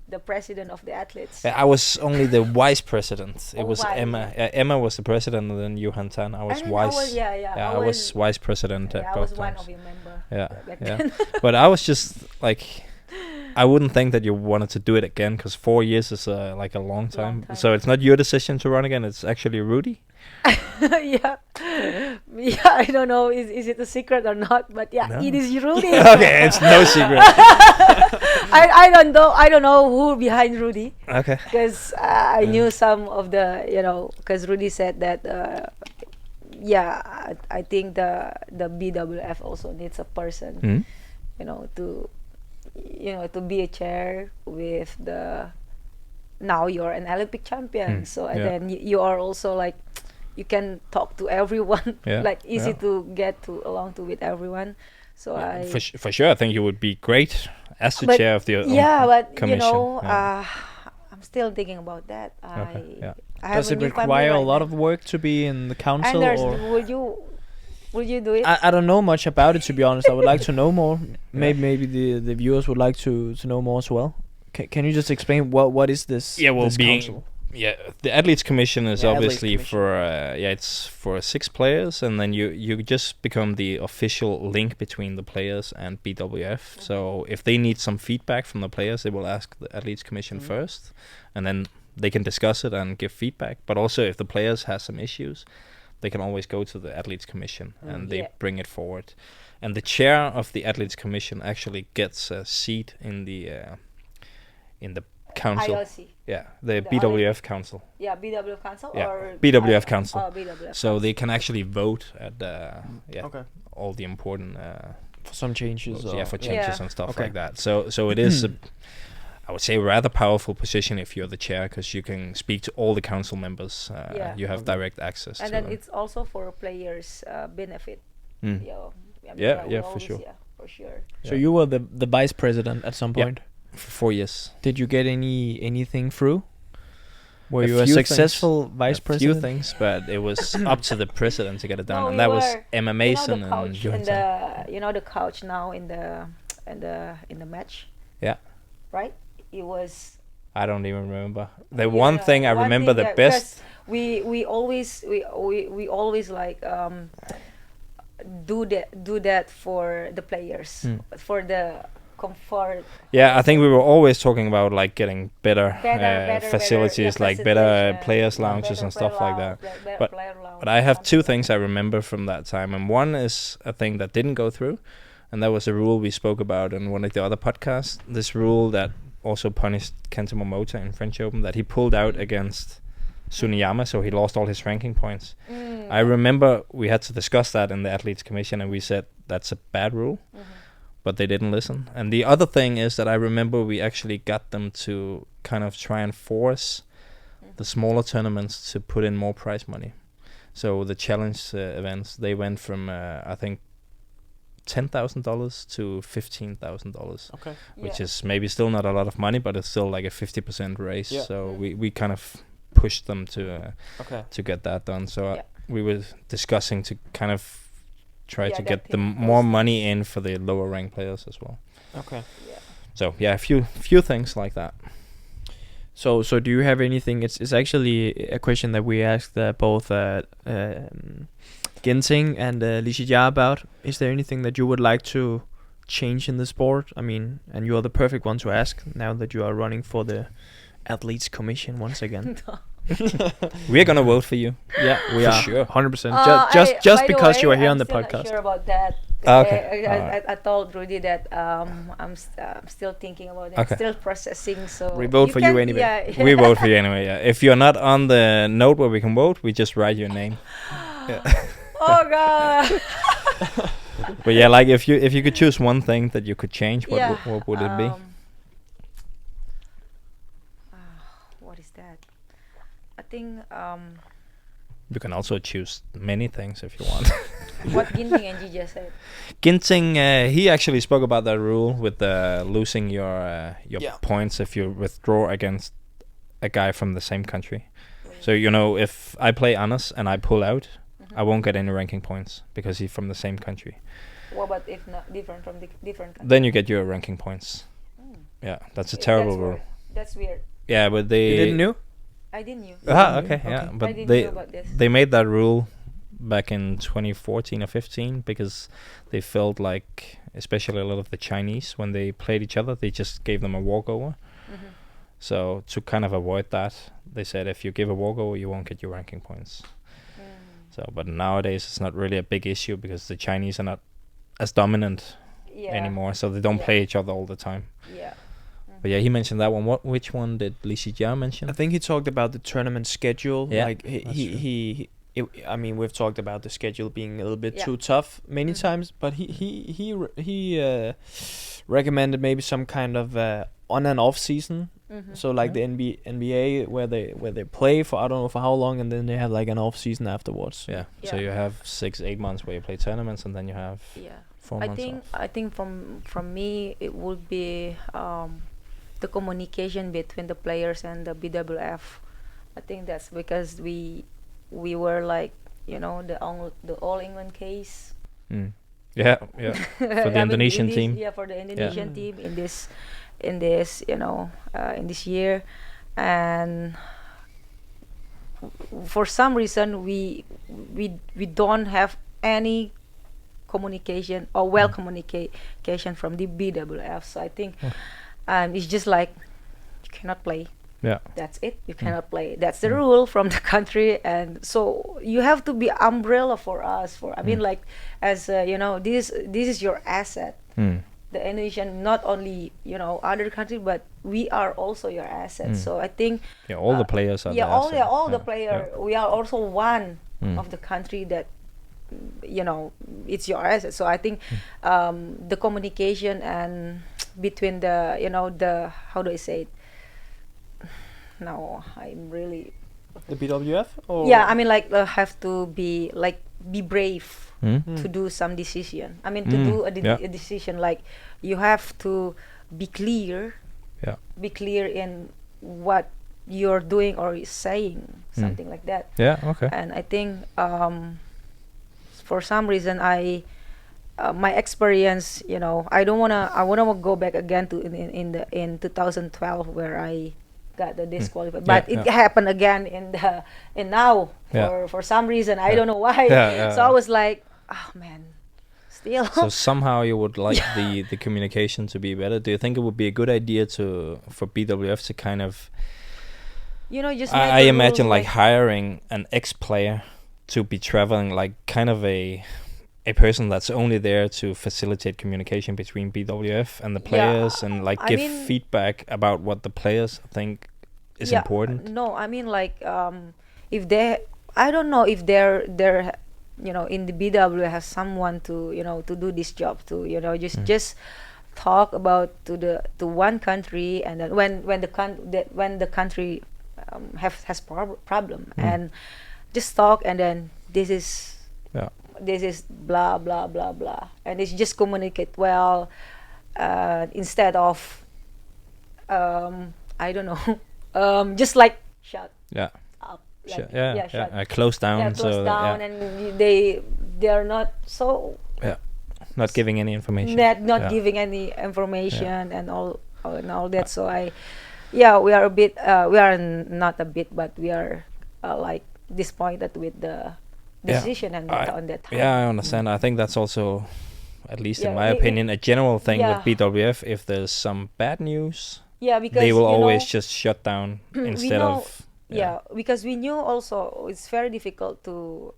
the president of the athletes? I was only the vice president. It Oh, was vice. Emma. Emma was the president, and then Johan Tan. I was And then vice. I was vice president at I both was one times. of your member. Yeah, back yeah. then. But I was just like, I wouldn't think that you wanted to do it again because 4 years is like a long time. time. So it's not your decision to run again. It's actually Rudi. yeah, I don't know. Is it a secret or not? But yeah, No. it is Rudi. Okay, it's no secret. I don't know who behind Rudi. Okay. Because I knew some of the, because Rudi said that, I think the BWF also needs a person, Mhm. to be a chair with the. Now you're an Olympic champion, so and yeah. then you are also like, you can talk to everyone, Yeah, like easy yeah. to get along to with everyone. So I. For sure, I think you would be great as the But chair of the but commission. I'm still thinking about that. Okay, yeah. I Does have it new family require a right lot now. of work to be in the And council? there's, Or would you do it? I don't know much about it, to be honest. I would like to know more. Maybe the viewers would like to know more as well. Can you just explain what is this? Yeah, well, this being council? the athletes commission is Yeah, Athletes obviously Commission. for it's for 6 players, and then you just become the official link between the players and BWF. So if they need some feedback from the players, they will ask the athletes commission first, and then they can discuss it and give feedback. But also, if the players have some issues, they can always go to the athletes commission and they Yeah. bring it forward. And the chair of the athletes commission actually gets a seat in the council. IOC. Yeah, the The BWF Council. Yeah, BWF Council Yeah, or BWF Council. Oh, BWF. So they can actually vote at Okay. all the important For some changes. votes, for or- changes Yeah. and stuff Okay. like that. So it is I would say a rather powerful position if you're the chair because you can speak to all the council members. Yeah. You have Okay. direct access And to then them. it's also for players' benefit. Mm. Yeah, Yeah, for sure. Yeah, for sure. So Yeah. you were the vice president at some Yeah. point. For 4 years. Did you get anything through? Were A you a few successful things, vice a president? few things, but it was up to the president to get it done, No, and we that was were- Emma the Mason and coach Johansson. the coach now in the match. Yeah. Right. It was. I don't even remember. The one thing I one remember thing the that- best. because we always like do that for the players, for the comfort. Yeah, I think we were always talking about like getting better, Better facilities, like better players' lounges and stuff like that. But- But I have 2 things I remember from that time, and one is a thing that didn't go through, and that was a rule we spoke about in one of the other podcasts. This rule that also punished Kento Momota in French Open, that he pulled out against Tsuneyama, so he lost all his ranking points. I remember we had to discuss that in the athletes commission, and we said that's a bad rule, but they didn't listen. And the other thing is that I remember we actually got them to kind of try and force the smaller tournaments to put in more prize money. So the challenge events, they went from I think $10,000 to $15,000, Okay. which is maybe still not a lot of money, but it's still like a 50% raise. Yeah. So we kind of pushed them Okay. to get that done. So Yeah. we were discussing to kind of try Yeah, to that get the thing more was money nice. in for the lower ranked players as well. Okay. Yeah. So yeah, a few things like that. So do you have anything? It's actually a question that we asked both Ginting and Lishija about. Is there anything that you would like to change in the sport? I mean, and you are the perfect one to ask now that you are running for the Athletes Commission once again. We're gonna vote for you. Yeah, we For are sure. 100%. By Just the because you way, are here I'm on the still podcast. Not sure about that. Okay. I told Rudi that I'm still thinking about it. Okay. Still processing. So We vote for you anyway. Yeah. We vote for you anyway. Yeah. If you're not on the note where we can vote, we just write your name. Oh God. But yeah, like if you could choose one thing that you could change, Yeah, what would it be? What is that? I think You can also choose many things if you want. what Ginting and Gigi said. Ginting, he actually spoke about that rule with losing your points if you withdraw against a guy from the same country. So if I play Anders and I pull out, I won't get any ranking points because he's from the same country. What about if not different from the different country? Then you get your ranking points. Yeah, that's a terrible rule. That's weird. Yeah, but they You didn't know? I didn't knew. Okay, yeah, I but didn't they know about this. they made that rule back in 2014 or 15 because they felt like, especially a lot of the Chinese, when they played each other, they just gave them a walkover. Mhm. So to kind of avoid that, they said if you give a walkover, you won't get your ranking points. So, but nowadays it's not really a big issue because the Chinese are not as dominant anymore, so they don't play each other all the time. Yeah. But yeah, he mentioned that one. Which one did Li Xijia mention? I think he talked about the tournament schedule. Yeah, Like I mean, we've talked about the schedule being a little bit Yeah. too tough many times, but he recommended maybe some kind of on and off season. Mhm. So like the NBA where they play for I don't know for how long, and then they have like an off season afterwards. Yeah. So Yeah. you have 6-8 months where you play tournaments, and then you have Yeah. 4 months off. I think from me it would be the communication between the players and the BWF. I think that's because we were like the All England case. Mm. Yeah. For the Indonesian team. Yeah, for the Indonesian team in this in this year, and for some reason we don't have any communication or communication from the BWF. So I think it's just like you cannot play. Yeah. That's it. You cannot play. That's the rule from the country, and so you have to be umbrella for us. I mean, like as this is your asset. The Indonesian, not only other country, but we are also your asset. So I think all the players are. all the players. We are also one of the country that it's your asset. So I think the communication and between the the how do I say it? No, I'm really. The BWF? Or Yeah, I mean like have to be brave to do some decision. I mean to do a decision, like you have to be clear. Yeah. Be clear in what you're doing or saying, something like that. Yeah. Okay. And I think for some reason my experience, I wanna go back again to in 2012 where I got the disqualified, but it happened again in now for some reason I don't know why. So I was like, oh man, still. So somehow you would like the communication to be better. Do you think it would be a good idea for BWF to kind of just I imagine like hiring an ex-player to be traveling, like kind of a person that's only there to facilitate communication between BWF and the players, and like give feedback about what the players think is important. No, I mean like if they, I don't know if they're in the BWF has someone to to do this job to just talk about to one country, and then when the country has problem and just talk, and then this is blah blah blah blah, and it's just communicate well instead of I don't know just like shut up, like, close down. close so down, and they're not so Not giving any information. not giving any information and all that. So we are a bit not a bit, but we are like disappointed with the decision and on that time. Yeah, I understand. I think that's also, at least in Yeah, my opinion, a general thing yeah. with BWF. If there's some bad news, Because they will you always know, just shut down we instead know- of. because we knew also it's very difficult to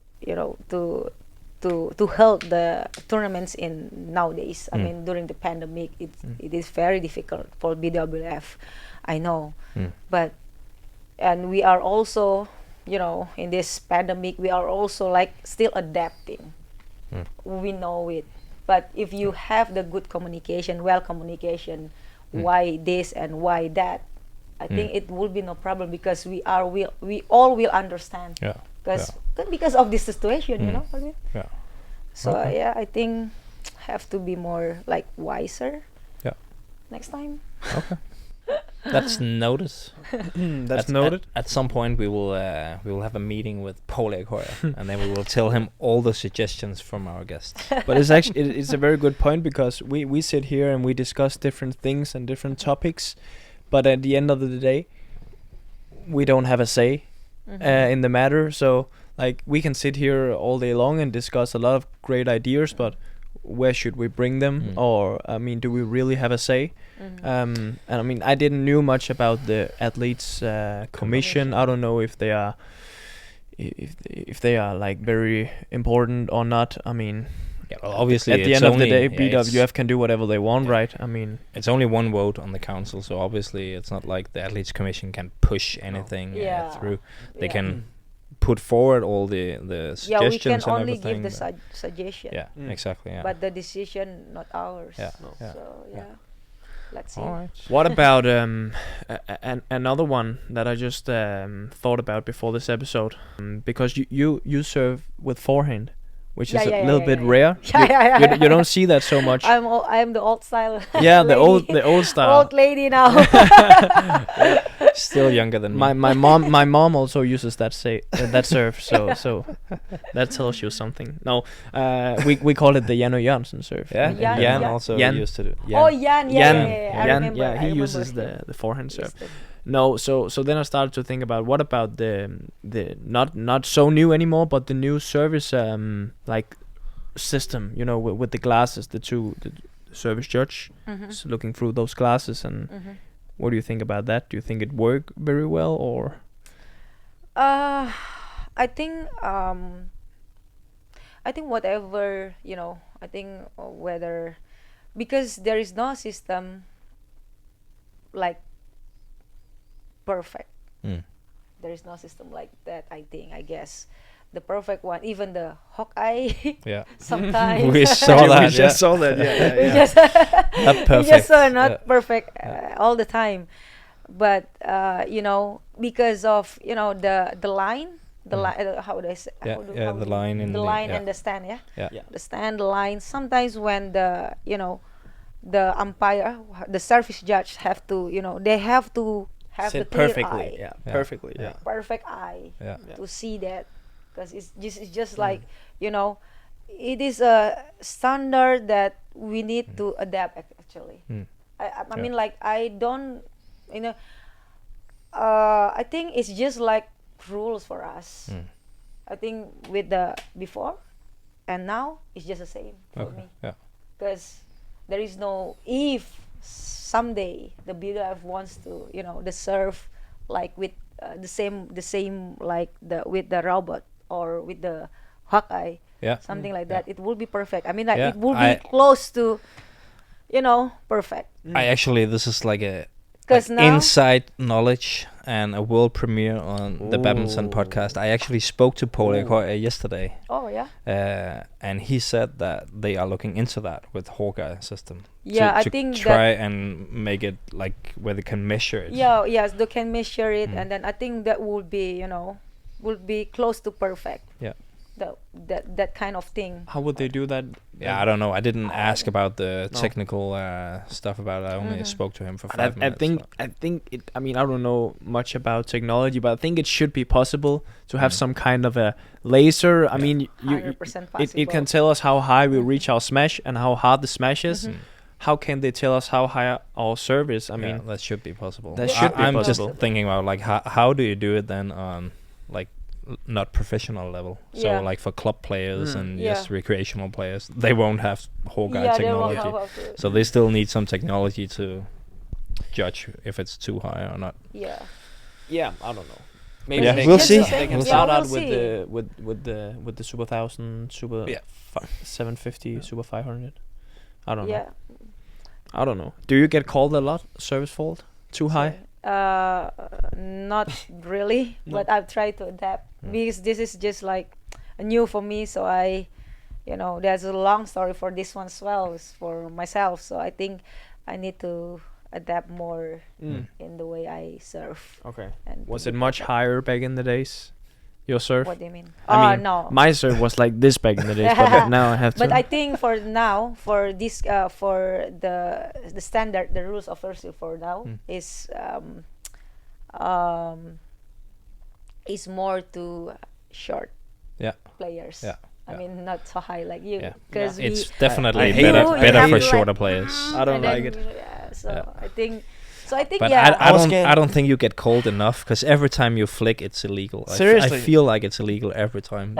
to hold the tournaments in nowadays. I mean, during the pandemic, it is very difficult for BWF. I know, but and we are also, in this pandemic, we are also like still adapting. We know it, but if you have the good communication, why this and why that, I think it will be no problem, because we all will understand. Yeah. Because of this situation, you know what I mean? Yeah. So Okay. I think have to be more like wiser. Yeah. Next time. Okay. That's noted. That's noted. At some point, we will have a meeting with Polii, and then we will tell him all the suggestions from our guests. But it's actually it's a very good point, because we sit here and we discuss different things and different topics, but at the end of the day, we don't have a say in the matter. So like, we can sit here all day long and discuss a lot of great ideas, but where should we bring them? Or I mean, do we really have a say? And I mean, I didn't knew much about the athletes commission. I don't know if they are if they are like very important or not. I mean, well, obviously, at the it's end of the only- day, BWF can do whatever they want, right? I mean, It's only one vote on the council, so obviously it's not like the athletes commission can push anything through. They can put forward all the suggestions we can and only everything. give the but- suggestion. Exactly. Yeah. But the decision not ours. Yeah. Yeah. So let's see. all right. what about another one that I just thought about before this episode? Because you serve with forehand, which is a little bit rare. You don't see that so much. I'm the old style. Yeah, the lady. old style. Old lady now. Still younger than me. My mom also uses that serve, so that tells you something. No, we call it the Jan Jansen serve. Yeah. Jan- Jan Jan. also Jan. used to do. Oh, Jan. I Jan, remember. I he remember uses him. the forehand serve. Yes, No, so then I started to think about, what about the not so new anymore, but the new service like system, with the glasses, the service judge is looking through those glasses, and what do you think about that? Do you think it worked very well, or? I think whatever, I think whether, because there is no system like perfect. There is no system like that. I guess the perfect one, even the Hawkeye. Yeah. Sometimes We saw that. We just saw that. Yeah. we just Not we perfect. just saw not Yeah. perfect all the time, but because of the line, how do I say? Yeah, how the do- line in the the- line yeah. and the stand. Yeah. The stand, the line. Sometimes when the umpire, the service judge have to, they have to have the Sit clear perfectly. eye, Yeah. Yeah. Perfectly. Yeah. Yeah. perfect eye Yeah. to see that, because it's just like, it is a standard that we need to adapt actually. I mean, like, I don't, I think it's just like rules for us. I think with the before and now, it's just the same for Okay. me, Yeah. because there is no, if someday the BWF wants to, the serve like with the same like with the robot or with the Hawkeye, Yeah. something like that, it will be perfect. I mean, like, Yeah, it will be close to, perfect. I actually, this is like a 'Cause now- inside knowledge and a world premiere on the Badminton podcast. I actually spoke to Polii yesterday, Oh yeah. and he said that they are looking into that with Hawkeye system. Yeah, I to think try and make it like where they can measure it. Yeah, yes, they can measure it, and then I think that would be, would be close to perfect. Yeah. that kind of thing. How would they do that? Yeah, I don't know. I didn't ask about the No. technical stuff about it. I only spoke to him for 5 I minutes. think so. I think it. I mean, I don't know much about technology, but I think it should be possible to have some kind of a laser. I mean, you 100% possible. it can tell us how high we reach our smash and how hard the smash is. How can they tell us how high our serve is? I mean, yeah, that should be possible. that should be I'm possible. just thinking about like how do you do it then on like not professional level? Yeah. So like for club players and Yeah. just recreational players, they won't have Hawkeye yeah, they won't technology. have how to. So they still need some technology to judge if it's too high or not. Yeah. yeah, I don't know. Maybe Yeah, they we'll can see. They can We'll start see. out Yeah, with we'll the Super 1000, Super Yeah. 750, Super 500. I don't know. Yeah. I don't know. Do you get called a lot? Service fault? Too high? Not really, No. but I've tried to adapt because this is just like new for me. So there's a long story for this one as well as for myself. So I think I need to adapt more in the way I serve. Okay. And Was to it be much perfect. higher back in the days? Your serve? What do you mean? I mean, no. my serve was like this back in the days, but now I have to. But I think for now, for this, for the standard, the rules of first for now is more to short Yeah. players. Yeah. I mean, not so high like you, Yeah. because It's definitely I hate better it. better I hate for it. shorter players. I don't like it. Yeah, so Yeah. I think. So I think But yeah. I was don't scared. I don't think you get called enough because every time you flick, it's illegal. I Seriously? feel like it's illegal every time.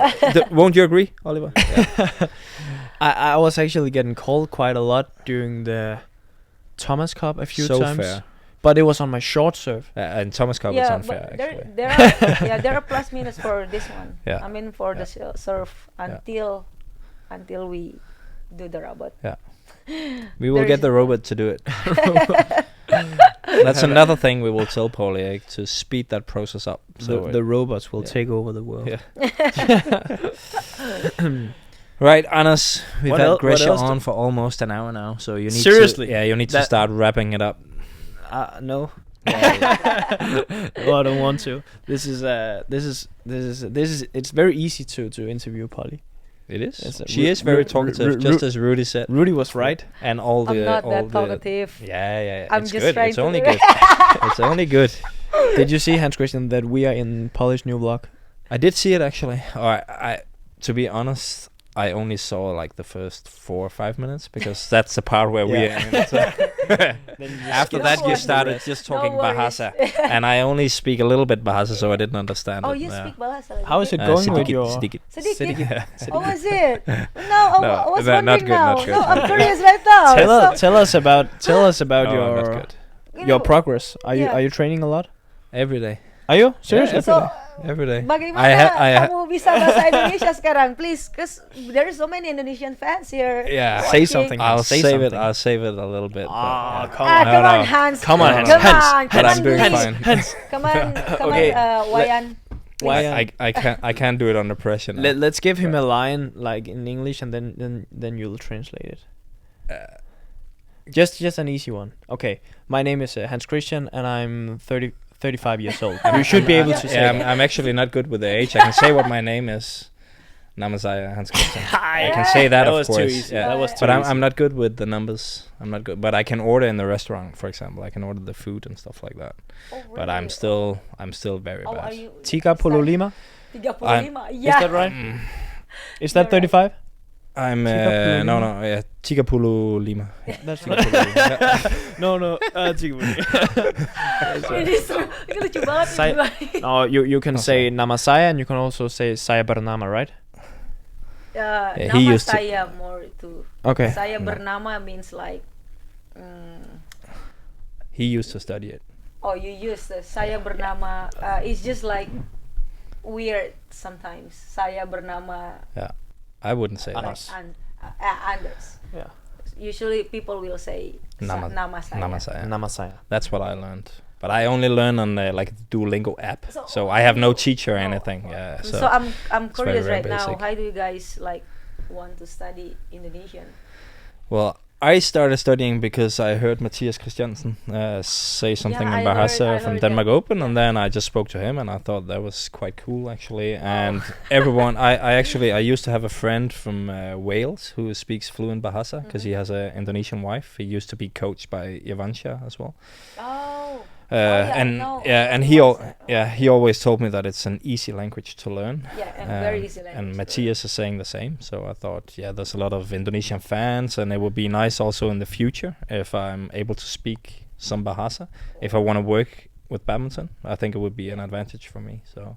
Won't you agree, Oliver? Yeah. I was actually getting called quite a lot during the Thomas Cup a few So times. fair. But it was on my short serve. And Thomas Cup is yeah, unfair but there, actually. there are there are plus minus for this one. Yeah. I mean for the surf Yeah. until we do the robot. Yeah. We will There get is- the robot to do it. That's another thing we will tell Polii to speed that process up. So The robots will yeah. take over the world. Yeah. Right, Anders, we've What had el- what Greysia else on for almost an hour now, so you need Seriously? to you need to That- start wrapping it up. No. No, I don't want to. This is it's very easy to interview Polly. It is. Yes, She is very Ru- talkative, Ru- just Ru- as Rudi said. Rudy was right. And all the I'm not all that the talkative. yeah. I'm it's just good. trying It's to only do good. It's only good. Did you see, Hans Christian, that we are in Polish new vlog? I did see it actually. I to be honest, I only saw like the first 4 or 5 minutes because that's the part where we Yeah. are in. So after No that, you worries. started just talking worries. Bahasa, and I only speak a little bit Bahasa, so I didn't understand Oh, it. you yeah. speak Bahasa. like How is that? it going with sedikit, your... sedikit. Sedikit. Yeah. Oh, was it? No, No, I was not wondering good, now. not good, No, not I'm good. curious right now. Tell us about Oh, your not good. your progress. Are Yeah. you training a lot? Every day. Are you seriously? every So, day. Every day. bagaimana I kamu bisa bahasa Indonesia sekarang? Please, because there are so many Indonesian fans here. Yeah. Say watching. something. I'll Say save it. something. I'll save it a little bit. but, Ah, yeah. come Ah, on. No, come on, no. Hans. Come on, Hans. Come Hans. on, But I'm come doing on, fine. Come on, Okay, Wayan. Why? I can't do it under pressure. Now. Let's give him a line like in English, and then you'll translate it. Just an easy one. Okay, my name is Hans Christian, and I'm 35 years old. You should be able to say. Yeah, that. I'm actually not good with the age. I can say what my name is. Namazaya Hans Christian. I can say that, That of was too course. easy. Yeah. That was too But easy. I'm not good with the numbers. I'm not good. But I can order in the restaurant, for example. I can order the food and stuff like that. Oh, But I'm really? still very Oh, bad. are you? Tika Pololima. 35. Is Yeah. that right? Mm. Is that You're right. 35? I'm Tika no Pololima? yeah Tikapulu Lima. Yeah. That's Tika Pulu Lima. no. Tika Ini seru. Ini lucu banget Saya- ini. No, you can Oh, say nama saya, and you can also say saya bernama, right? Yeah, Nama he used to- saya more to. Okay. Saya No. bernama means like. He used to study it. Oh, you use the saya bernama. It's just like weird sometimes. Saya bernama Yeah, I wouldn't say that. Anders. Anders. Yeah. Usually people will say nama saya. Namasaya. Nama saya. That's what I learned. But I only learn on the like Duolingo app, So- so I have no teacher or anything. Yeah, So I'm it's very, curious very right now. basic. How do you guys like want to study Indonesian? Well, I started studying because I heard Mathias Christiansen say something in Bahasa from Denmark Open, and then I just spoke to him, and I thought that was quite cool actually. And everyone, I used to have a friend from Wales who speaks fluent Bahasa because he has an Indonesian wife. He used to be coached by Ivansha as well. Oh. He always told me that it's an easy language to learn. Yeah, and very easy language. And Matthias is saying the same. So I thought, there's a lot of Indonesian fans, and it would be nice also in the future if I'm able to speak some Bahasa. If I want to work with badminton, I think it would be an advantage for me. So,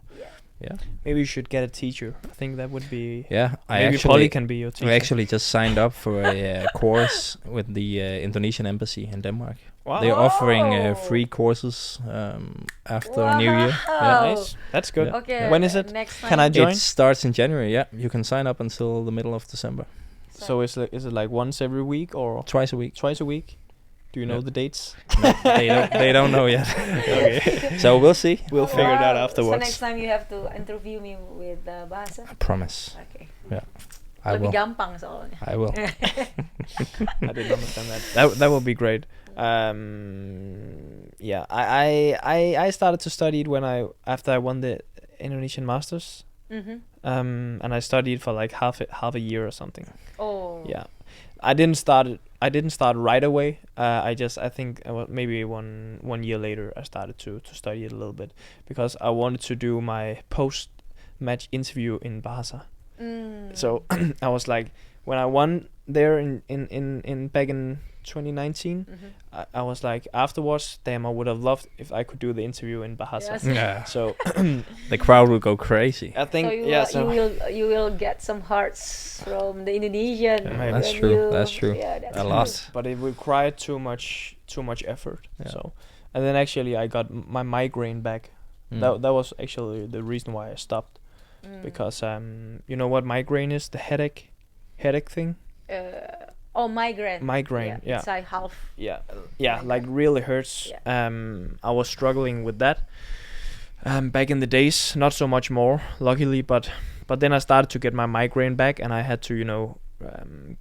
yeah. Maybe you should get a teacher. I think that would be. Yeah, maybe Polly can be your teacher. I actually just signed up for a course with the Indonesian embassy in Denmark. Wow. They're offering free courses after New Year. Yeah, nice. That's good. Yeah. Okay. When is it? Next time. Can I join? It starts in January. Yeah, you can sign up until the middle of December. So is it like once every week or Twice a week? twice a week? Do you know the dates? No, they don't know yet. Okay. So we'll see. We'll figure it out afterwards. So next time you have to interview me with Bahasa. I promise. Okay. Yeah. I Lebih will. gampang soalnya. I will. I didn't understand that. That would be great. Yeah, I started to study it after I won the Indonesian Masters. And I studied for like half a year or something. Oh. Yeah, I didn't start right away. I think maybe one year later I started to study it a little bit because I wanted to do my post match interview in Bahasa. So I was like, when I won there in back in 2019, I was like, afterwards, damn, I would have loved if I could do the interview in Bahasa. Yes. Yeah. So The crowd will go crazy. I think so you will get some hearts from the Indonesian. Yeah, that's true. That's true. Yeah, that's A lot. but it required too much effort. Yeah. So, and then actually I got my migraine back. That was actually the reason why I stopped. Because you know what migraine is? The headache thing. Migraine. Yeah. It's like half. Yeah, like really hurts. Yeah. I was struggling with that. Back in the days, not so much more, luckily, but then I started to get my migraine back, and I had to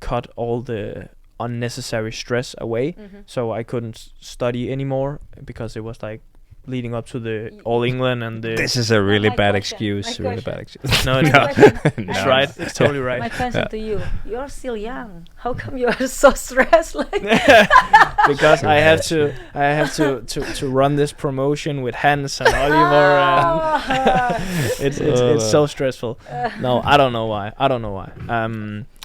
cut all the unnecessary stress away. So I couldn't study anymore because it was like leading up to the All England and the. This is a really My bad question, excuse. my Really bad question. excuse. No, My no. question- It's right. It's totally right. My question to you: you're still young. How come you are so stressed? Like Because I have to run this promotion with Hans and Oliver, and it's so stressful. No, I don't know why.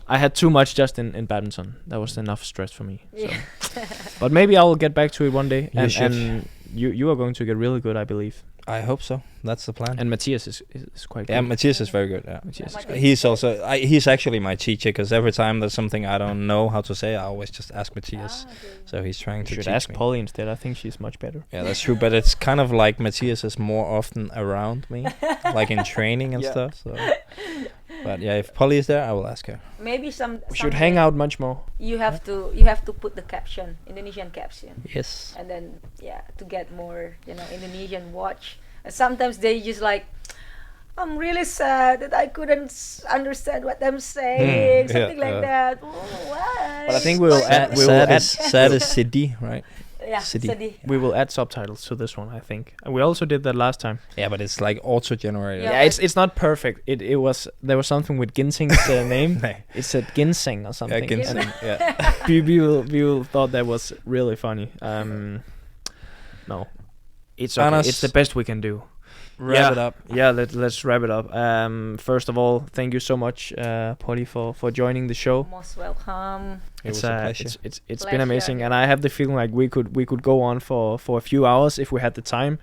I had too much just in badminton. That was enough stress for me. So. But maybe I will get back to it one day. You should. And you are going to get really good, I believe. I hope so. That's the plan. And Matthias is quite good. Yeah, Matthias is very good. Yeah. Matthias is He's also he's actually my teacher because every time there's something I don't know how to say, I always just ask Matthias. So he's trying You to should teach ask me. Polly instead. I think she's much better. Yeah, that's true. But it's kind of like Matthias is more often around me, like in training and Yeah. stuff. So. But yeah, if Polly is there, I will ask her. maybe We should hang out much more. You have to put the caption, Indonesian caption, Yes. and then to get more Indonesian watch. And sometimes they just like, I'm really sad that I couldn't understand what I'm saying, something like that. Oh, why? But I think we will add Sad is CD, right? yeah, city. sedih. we will add subtitles to this one. I think, and we also did that last time. Yeah, but it's like auto-generated. Yeah. Yeah, it's not perfect. It was there was something with Ginseng's name. Nee. It said Ginseng or something. Yeah, Ginseng. And Yeah. people thought that was really funny. No, it's okay. Anders, It's the best we can do. Wrap it up. Yeah, let's wrap it up. First of all, thank you so much, Polly, for joining the show. Most welcome. It was a pleasure. It's been Pleasure. amazing, and I have the feeling like we could go on for a few hours if we had the time,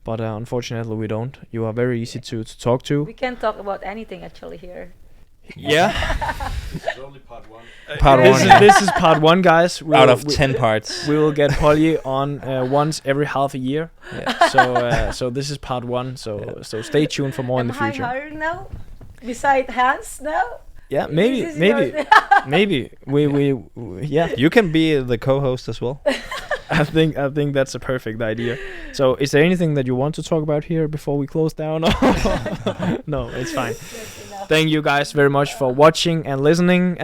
but unfortunately we don't. You are very easy to talk to. We can talk about anything actually here. Yeah. This is only part one. Part this one. This is part one, guys. Out of 10 parts. We will get Polly on once every half a year. Yeah. So this is part one. So stay tuned for more in the Am I future. hiring now? Beside Hans now? Yeah, This is maybe yours. maybe we yeah. You can be the co-host as well. I think that's a perfect idea. So, is there anything that you want to talk about here before we close down? No, it's fine. That's enough. Thank you guys very much for watching and listening.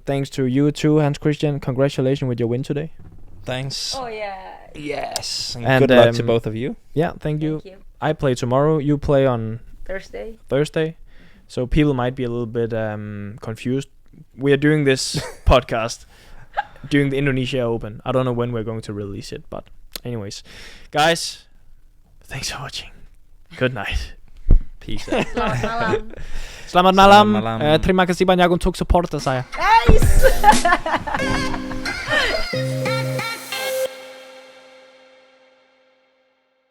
Thanks to you too, Hans Christian. Congratulations with your win today. Thanks. Oh yeah. Yes. And, good luck to both of you. Yeah, thank you. Thank you. I play tomorrow. You play on Thursday. So people might be a little bit confused. We are doing this podcast during the Indonesia Open. I don't know when we're going to release it, but anyways, guys, thanks for watching. Good night. Peace out. Selamat malam. Selamat malam. malam. Terima kasih banyak untuk support saya. Nice.